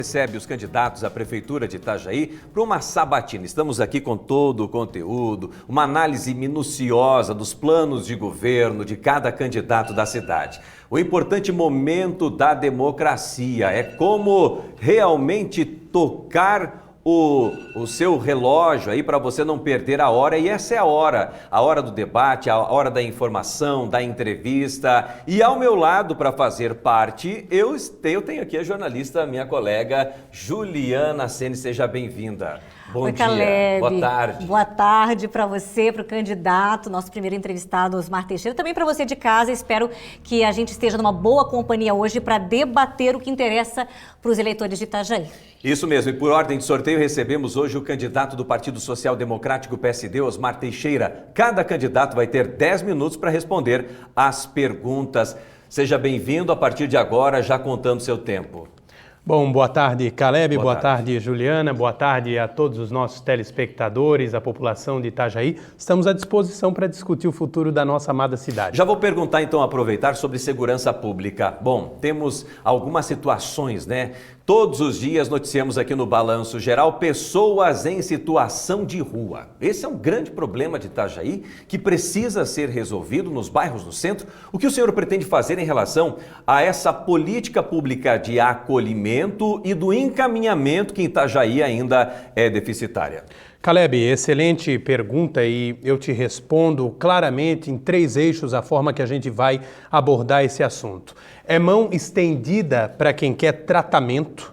Recebe os candidatos à Prefeitura de Itajaí para uma sabatina. Estamos aqui com todo o conteúdo, uma análise minuciosa dos planos de governo de cada candidato da cidade. O importante momento da democracia é como realmente tocar o seu relógio aí para você não perder a hora, e essa é a hora do debate, a hora da informação, da entrevista. E ao meu lado, para fazer parte, eu tenho aqui a jornalista, minha colega Juliana Sene. Seja bem-vinda. Bom Oi, dia, Caleb. boa tarde. Boa tarde para você, para o candidato, nosso primeiro entrevistado, Osmar Teixeira. Também para você de casa, espero que a gente esteja numa boa companhia hoje para debater o que interessa para os eleitores de Itajaí. Isso mesmo, e por ordem de sorteio recebemos hoje o candidato do Partido Social Democrático PSD, Osmar Teixeira. Cada candidato vai ter 10 minutos para responder as perguntas. Seja bem-vindo a partir de agora, já contando seu tempo. Bom, boa tarde, Caleb, boa tarde, Juliana, boa tarde a todos os nossos telespectadores, a população de Itajaí. Estamos à disposição para discutir o futuro da nossa amada cidade. Já vou perguntar, então, aproveitar sobre segurança pública. Bom, temos algumas situações, né? Todos os dias noticiamos aqui no Balanço Geral pessoas em situação de rua. Esse é um grande problema de Itajaí que precisa ser resolvido nos bairros do centro. O que o senhor pretende fazer em relação a essa política pública de acolhimento e do encaminhamento que em Itajaí ainda é deficitária? Caleb, excelente pergunta e eu te respondo claramente em 3 eixos a forma que a gente vai abordar esse assunto. É mão estendida para quem quer tratamento,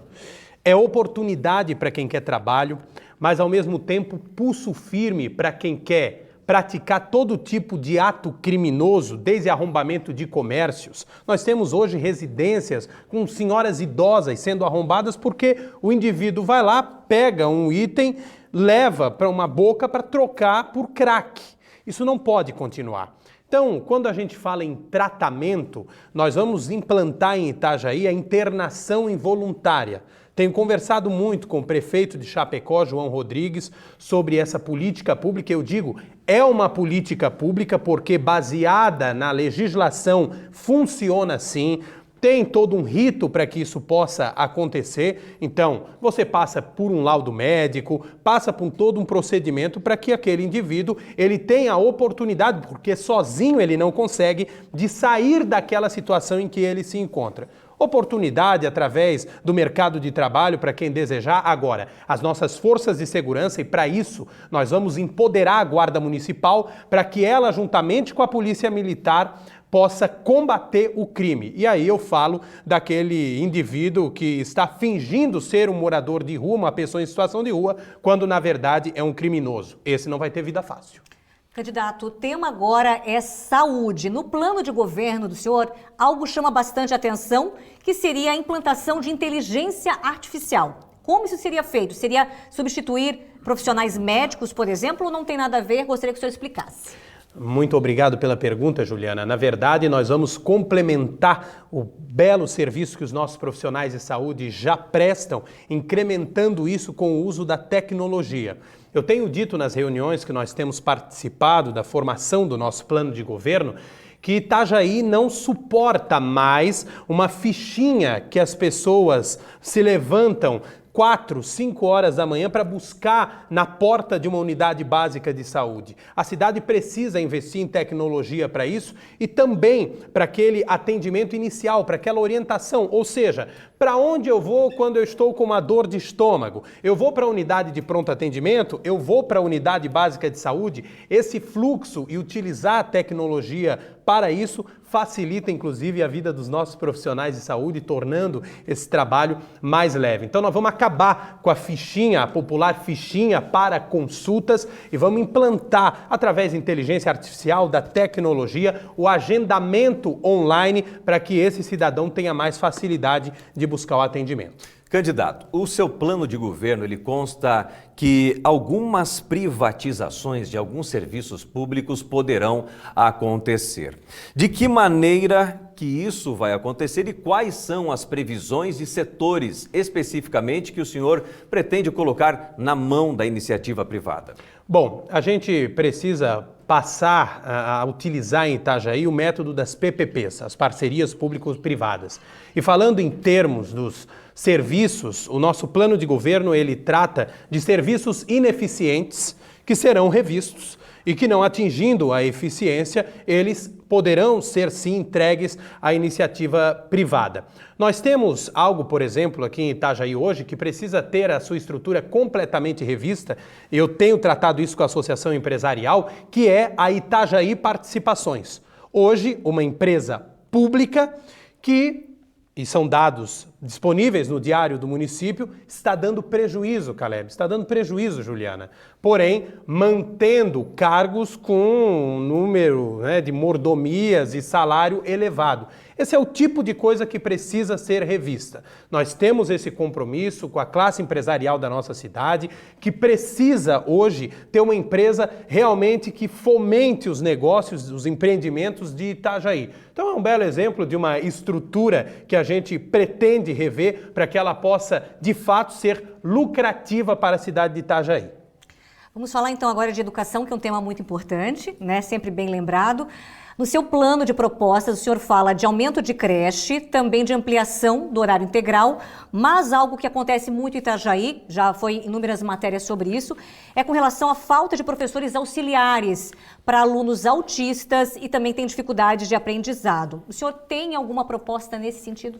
é oportunidade para quem quer trabalho, mas ao mesmo tempo pulso firme para quem quer praticar todo tipo de ato criminoso, desde arrombamento de comércios. Nós temos hoje residências com senhoras idosas sendo arrombadas porque o indivíduo vai lá, pega um item, leva para uma boca para trocar por crack. Isso não pode continuar. Então, quando a gente fala em tratamento, nós vamos implantar em Itajaí a internação involuntária. Tenho conversado muito com o prefeito de Chapecó, João Rodrigues, sobre essa política pública. Eu digo, é uma política pública porque baseada na legislação funciona sim. Tem todo um rito para que isso possa acontecer. Então, você passa por um laudo médico, passa por todo um procedimento para que aquele indivíduo ele tenha a oportunidade, porque sozinho ele não consegue, de sair daquela situação em que ele se encontra. Oportunidade através do mercado de trabalho para quem desejar. Agora, as nossas forças de segurança, e para isso nós vamos empoderar a Guarda Municipal para que ela, juntamente com a Polícia Militar, possa combater o crime. E aí eu falo daquele indivíduo que está fingindo ser um morador de rua, uma pessoa em situação de rua, quando na verdade é um criminoso. Esse não vai ter vida fácil. Candidato, o tema agora é saúde. No plano de governo do senhor, algo chama bastante atenção, que seria a implantação de inteligência artificial. Como isso seria feito? Seria substituir profissionais médicos, por exemplo, ou não tem nada a ver? Gostaria que o senhor explicasse. Muito obrigado pela pergunta, Juliana. Na verdade, nós vamos complementar o belo serviço que os nossos profissionais de saúde já prestam, incrementando isso com o uso da tecnologia. Eu tenho dito nas reuniões que nós temos participado da formação do nosso plano de governo que Itajaí não suporta mais uma fichinha que as pessoas se levantam 4, 5 horas da manhã para buscar na porta de uma unidade básica de saúde. A cidade precisa investir em tecnologia para isso e também para aquele atendimento inicial, para aquela orientação. Ou seja, para onde eu vou quando eu estou com uma dor de estômago? Eu vou para a unidade de pronto atendimento? Eu vou para a unidade básica de saúde? Esse fluxo e utilizar a tecnologia para isso facilita, inclusive, a vida dos nossos profissionais de saúde, tornando esse trabalho mais leve. Então, nós vamos acabar com a fichinha, a popular fichinha para consultas e vamos implantar, através da inteligência artificial, da tecnologia, o agendamento online para que esse cidadão tenha mais facilidade de buscar o atendimento. Candidato, o seu plano de governo, ele consta que algumas privatizações de alguns serviços públicos poderão acontecer. De que maneira que isso vai acontecer e quais são as previsões de setores especificamente que o senhor pretende colocar na mão da iniciativa privada? Bom, a gente precisa passar a utilizar em Itajaí o método das PPPs, as parcerias público-privadas. E falando em termos dos serviços, o nosso plano de governo, ele trata de serviços ineficientes que serão revistos e que, não atingindo a eficiência, eles poderão ser sim entregues à iniciativa privada. Nós temos algo, por exemplo, aqui em Itajaí hoje, que precisa ter a sua estrutura completamente revista. Eu tenho tratado isso com a Associação Empresarial, que é a Itajaí Participações. Hoje, uma empresa pública que, e são dados disponíveis no Diário do Município, está dando prejuízo, Caleb, está dando prejuízo, Juliana. Porém, mantendo cargos com um número, de mordomias e salário elevado. Esse é o tipo de coisa que precisa ser revista. Nós temos esse compromisso com a classe empresarial da nossa cidade, que precisa hoje ter uma empresa realmente que fomente os negócios, os empreendimentos de Itajaí. Então é um belo exemplo de uma estrutura que a gente pretende rever para que ela possa, de fato, ser lucrativa para a cidade de Itajaí. Vamos falar então agora de educação, que é um tema muito importante, sempre bem lembrado. No seu plano de propostas, o senhor fala de aumento de creche, também de ampliação do horário integral, mas algo que acontece muito em Itajaí, já foi inúmeras matérias sobre isso, é com relação à falta de professores auxiliares para alunos autistas e também tem dificuldades de aprendizado. O senhor tem alguma proposta nesse sentido?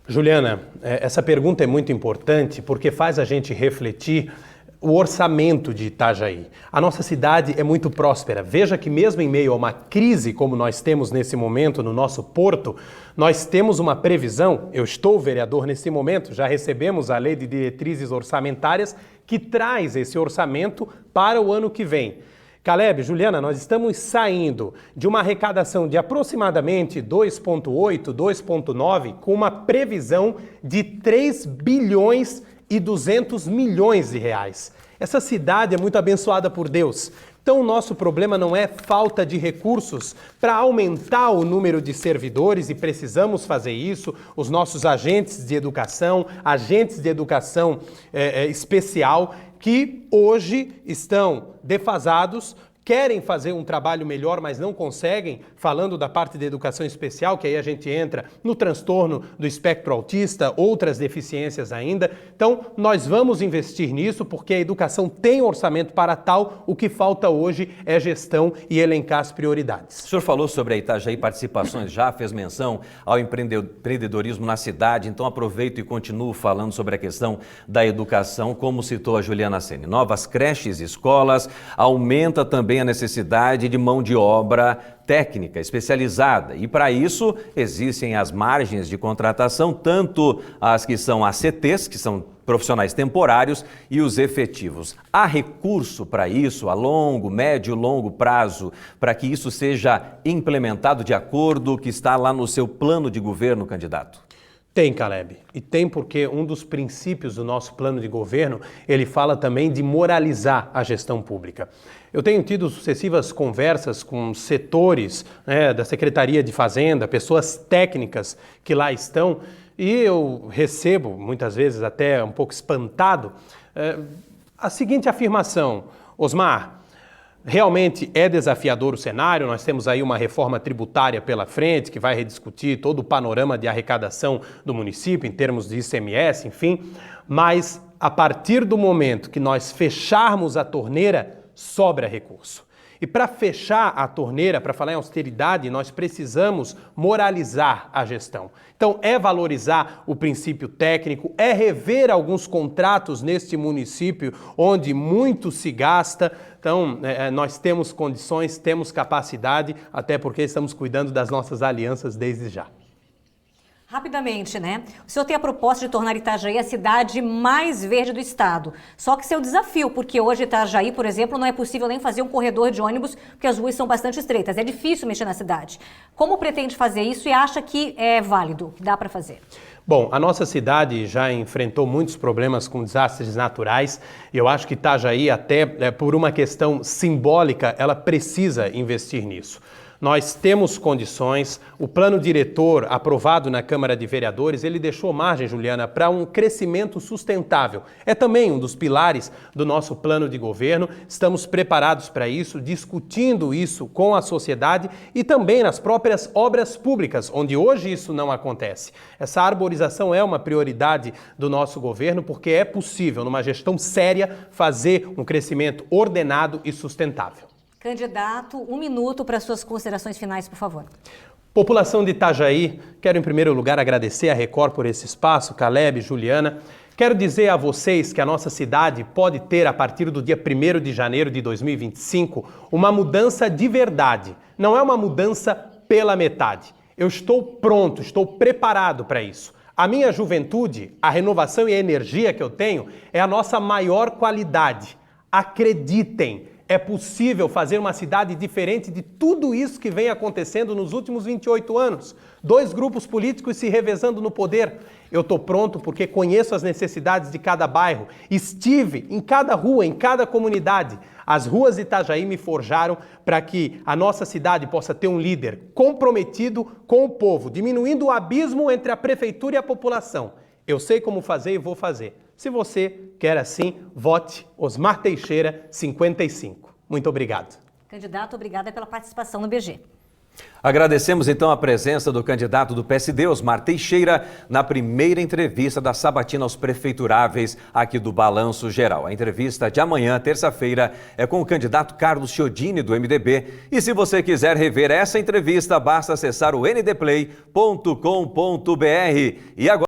Juliana, essa pergunta é muito importante porque faz a gente refletir o orçamento de Itajaí. A nossa cidade é muito próspera. Veja que mesmo em meio a uma crise como nós temos nesse momento no nosso porto, nós temos uma previsão, eu estou vereador nesse momento, já recebemos a Lei de Diretrizes Orçamentárias que traz esse orçamento para o ano que vem. Caleb, Juliana, nós estamos saindo de uma arrecadação de aproximadamente 2,8, 2,9, com uma previsão de 3 bilhões e 200 milhões de reais. Essa cidade é muito abençoada por Deus. Então, o nosso problema não é falta de recursos para aumentar o número de servidores, e precisamos fazer isso. Os nossos agentes de educação especial, que hoje estão defasados, querem fazer um trabalho melhor, mas não conseguem, falando da parte da educação especial, que aí a gente entra no transtorno do espectro autista, outras deficiências ainda. Então, nós vamos investir nisso, porque a educação tem orçamento para tal, o que falta hoje é gestão e elencar as prioridades. O senhor falou sobre a Itajaí Participações, já fez menção ao empreendedorismo na cidade, então aproveito e continuo falando sobre a questão da educação, como citou a Juliana Sene. Novas creches, escolas, aumenta também a necessidade de mão de obra técnica, especializada. E para isso existem as margens de contratação, tanto as que são ACTs, que são profissionais temporários, e os efetivos. Há recurso para isso, a longo, médio e longo prazo, para que isso seja implementado de acordo com o que está lá no seu plano de governo, candidato? Tem, Caleb, e tem porque um dos princípios do nosso plano de governo, ele fala também de moralizar a gestão pública. Eu tenho tido sucessivas conversas com setores da Secretaria de Fazenda, pessoas técnicas que lá estão, e eu recebo, muitas vezes até um pouco espantado, a seguinte afirmação: Osmar, realmente é desafiador o cenário, nós temos aí uma reforma tributária pela frente que vai rediscutir todo o panorama de arrecadação do município em termos de ICMS, enfim, mas a partir do momento que nós fecharmos a torneira, sobra recurso. E para fechar a torneira, para falar em austeridade, nós precisamos moralizar a gestão. Então, é valorizar o princípio técnico, é rever alguns contratos neste município onde muito se gasta. Então, nós temos condições, temos capacidade, até porque estamos cuidando das nossas alianças desde já. Rapidamente, O senhor tem a proposta de tornar Itajaí a cidade mais verde do estado. Só que seu desafio, porque hoje Itajaí, por exemplo, não é possível nem fazer um corredor de ônibus, porque as ruas são bastante estreitas. É difícil mexer na cidade. Como pretende fazer isso e acha que é válido, que dá para fazer? Bom, a nossa cidade já enfrentou muitos problemas com desastres naturais e eu acho que Itajaí, até por uma questão simbólica, ela precisa investir nisso. Nós temos condições, o plano diretor aprovado na Câmara de Vereadores, ele deixou margem, Juliana, para um crescimento sustentável. É também um dos pilares do nosso plano de governo. Estamos preparados para isso, discutindo isso com a sociedade e também nas próprias obras públicas, onde hoje isso não acontece. Essa arborização é uma prioridade do nosso governo porque é possível, numa gestão séria, fazer um crescimento ordenado e sustentável. Candidato, 1 minuto para suas considerações finais, por favor. População de Itajaí, quero em primeiro lugar agradecer a Record por esse espaço, Caleb, Juliana. Quero dizer a vocês que a nossa cidade pode ter, a partir do dia 1º de janeiro de 2025, uma mudança de verdade. Não é uma mudança pela metade. Eu estou pronto, estou preparado para isso. A minha juventude, a renovação e a energia que eu tenho é a nossa maior qualidade. Acreditem! É possível fazer uma cidade diferente de tudo isso que vem acontecendo nos últimos 28 anos. 2 grupos políticos se revezando no poder. Eu estou pronto porque conheço as necessidades de cada bairro. Estive em cada rua, em cada comunidade. As ruas de Itajaí me forjaram para que a nossa cidade possa ter um líder comprometido com o povo, diminuindo o abismo entre a prefeitura e a população. Eu sei como fazer e vou fazer. Se você quer assim, vote Osmar Teixeira 55. Muito obrigado. Candidato, obrigada pela participação no BG. Agradecemos então a presença do candidato do PSD, Osmar Teixeira, na primeira entrevista da sabatina aos prefeituráveis aqui do Balanço Geral. A entrevista de amanhã, terça-feira, é com o candidato Carlos Chiodini, do MDB. E se você quiser rever essa entrevista, basta acessar o ndplay.com.br. E agora